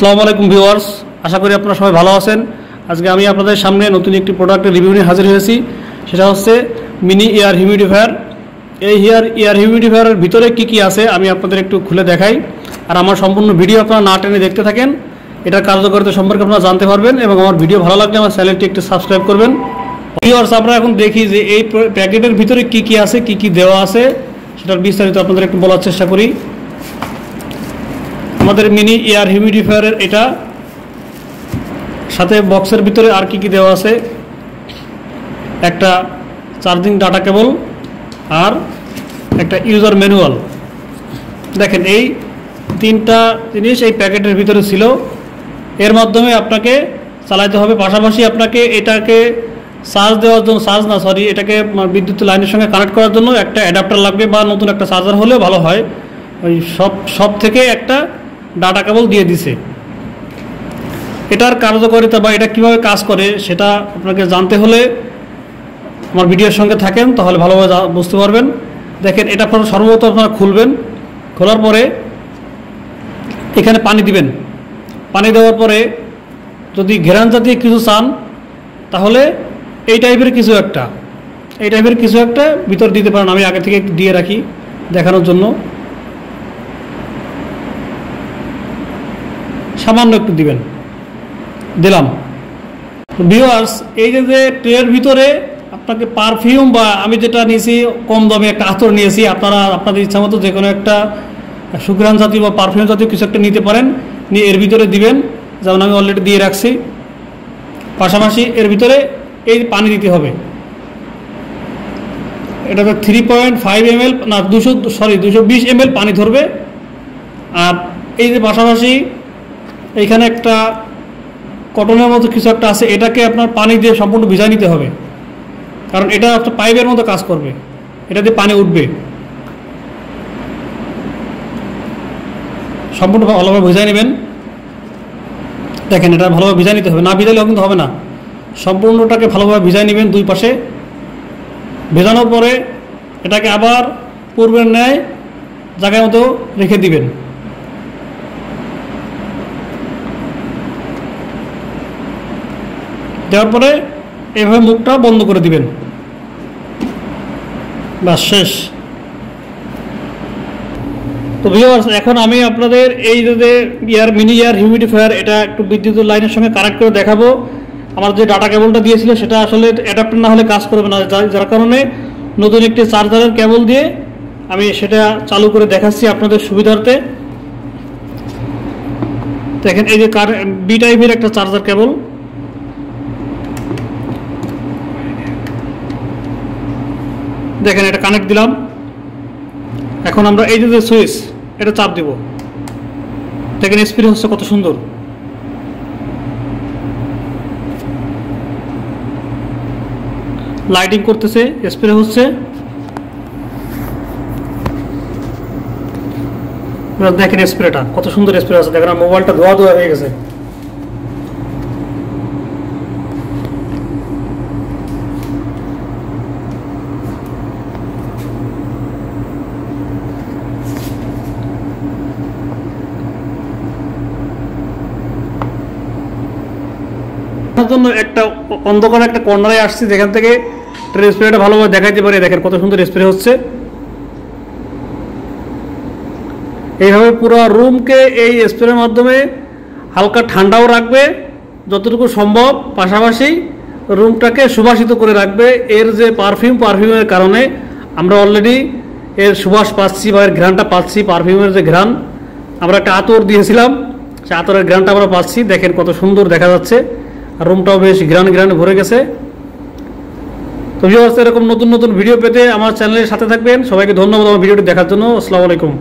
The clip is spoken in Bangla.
আসসালামু আলাইকুম ভিউয়ার্স, আশা করি আপনারা সবাই ভালো আছেন। আজকে আমি আপনাদের সামনে নতুন একটি প্রোডাক্টের রিভিউ নিয়ে হাজির হয়েছি। সেটা হচ্ছে মিনি এয়ার হিউমিডিফায়ার। এই এয়ার হিউমিডিফায়ারের ভিতরে কি আছে আমি আপনাদের একটু খুলে দেখাই, আর আমার সম্পূর্ণ ভিডিও আপনারা না টেনে দেখতে থাকেন। এটার কার্যকারিতা সম্পর্কে আপনারা জানতে পারবেন এবং আমার ভিডিও ভালো লাগলে আমার চ্যানেলটি একটু সাবস্ক্রাইব করবেন। ভিউয়ার্স, আমরা এখন দেখি যে এই প্যাকেটের ভিতরে কি আছে, কি দেওয়া আছে, সেটার বিস্তারিত আপনাদের একটু বলার চেষ্টা করি। আমাদের মিনি এয়ার হিউমিডিফায়ারের এটা সাথে বক্সের ভিতরে আর কি দেওয়া আছে, একটা চার্জিং ডাটা কেবল আর একটা ইউজার ম্যানুয়াল। দেখেন, এই তিনটা জিনিস এই প্যাকেটের ভিতরে ছিল। এর মাধ্যমে আপনাকে চালাতে হবে, পাশাপাশি আপনাকে এটাকে এটাকে বিদ্যুৎ লাইনের সঙ্গে কানেক্ট করার জন্য একটা অ্যাডাপ্টার লাগবে, বা নতুন একটা চার্জার হলেও ভালো হয়। ওই সব থেকে একটা ডাটা কেবল দিয়ে দিছে। এটার কার্যকারিতা বা এটা কিভাবে কাজ করে সেটা আপনাকে জানতে হলে আমার ভিডিওর সঙ্গে থাকেন, তাহলে ভালোভাবে বুঝতে পারবেন। দেখেন, এটা সর্বপ্রথম আপনারা খুলবেন। খোলার পরে এখানে পানি দিবেন। পানি দেওয়ার পরে যদি ঘেরান জাতীয় কিছু চান, তাহলে এই টাইপের কিছু একটা ভিতর দিতে পারেন। আমি আগে থেকে দিয়ে রাখি দেখানোর জন্য। সামান্য একটু দিলাম। ভিউয়ার্স, এই যে ট্রের ভিতরে আপনাকে পারফিউম, বা আমি যেটা নিয়েছি কম দামে একটা আতর নিয়েছি, আপনারা আপনাদের ইচ্ছা মতো যে কোনো একটা সুঘ্রাণ জাতীয় বা পারফিউম জাতীয় কিছু একটা নিতে পারেন, নিয়ে এর ভিতরে দিবেন, যেমন আমি অলরেডি দিয়ে রাখছি। পাশাপাশি এর ভিতরে এই পানি দিতে হবে। এটাতে 3.5 ml না 220 ml পানি ধরবে। আর এই যে পাশাপাশি এইখানে একটা কটনের মতো কিছু একটা আছে, এটাকে আপনার পানি দিয়ে সম্পূর্ণ ভিজাই নিতে হবে, কারণ এটা একটা পাইপের মতো কাজ করবে, এটা দিয়ে পানি উঠবে। সম্পূর্ণ ভালোভাবে ভিজাই নেবেন। দেখেন, এটা ভালোভাবে ভিজাই নিতে হবে, না ভিজাইলেও কিন্তু হবে না। সম্পূর্ণটাকে ভালোভাবে ভিজাই নেবেন দুই পাশে। ভেজানোর পরে এটাকে আবার পূর্বের ন্যায় জায়গার মতো রেখে দিবেন। দেওয়ার পরে এভাবে মুখটা বন্ধ করে দিবেন, বাস শেষ। তো ভিউয়ার্স, এখন আমি আপনাদের এই যে মিনি এয়ার হিউমিডিফায়ার, এটা একটু বিদ্যুতের লাইনের সঙ্গে কানেক্ট করে দেখাবো। আমার যে ডাটা কেবলটা দিয়েছিল সেটা আসলে অ্যাডাপ্টার না হলে কাজ করবে না, যার কারণে নতুন একটি চার্জারের কেবল দিয়ে আমি সেটা চালু করে দেখাচ্ছি আপনাদের সুবিধার্থে। দেখেন, এই যে বি টাইপের একটা চার্জার কেবল। দেখেন, এটা কানেক্ট দিলাম। এখন আমরা এই যে সুইচ, এটা চাপ দিব। দেখেন, স্প্রে হচ্ছে কত সুন্দর। লাইটিং করতেছে, স্প্রে হচ্ছে। দেখেন স্প্রেটা কত সুন্দর স্প্রে আছে। দেখেন, মোবাইলটা ধোয়া হয়ে গেছে। জন্য একটা অন্ধকার একটা কর্নারে আসছি, যেখান থেকে স্প্রেটা ভালোভাবে দেখাইতে পারি। দেখেন কত সুন্দর স্প্রে হচ্ছে। এইভাবে পুরো রুমকে এই স্প্রের মাধ্যমে হালকা ঠান্ডাও রাখবে যতটুকু সম্ভব, পাশাপাশি রুমটাকে সুবাসিত করে রাখবে। এর যে পারফিউমের কারণে আমরা অলরেডি এর সুবাস পাচ্ছি, বা এর ঘ্রাণটা পাচ্ছি। পারফিউমের যে ঘ্রাণ, আমরা একটা আতর দিয়েছিলাম, সে আতরের ঘ্রাণটা আমরা পাচ্ছি। দেখেন কত সুন্দর দেখা যাচ্ছে, আর রুমটাও বেশ ঘ্রাণে ভরে গেছে। তো ভিউয়ার্স, এরকম নতুন ভিডিও পেতে আমার চ্যানেলের সাথে থাকবেন। সবাইকে ধন্যবাদ আমার ভিডিওটি দেখার জন্য। আসসালামু আলাইকুম।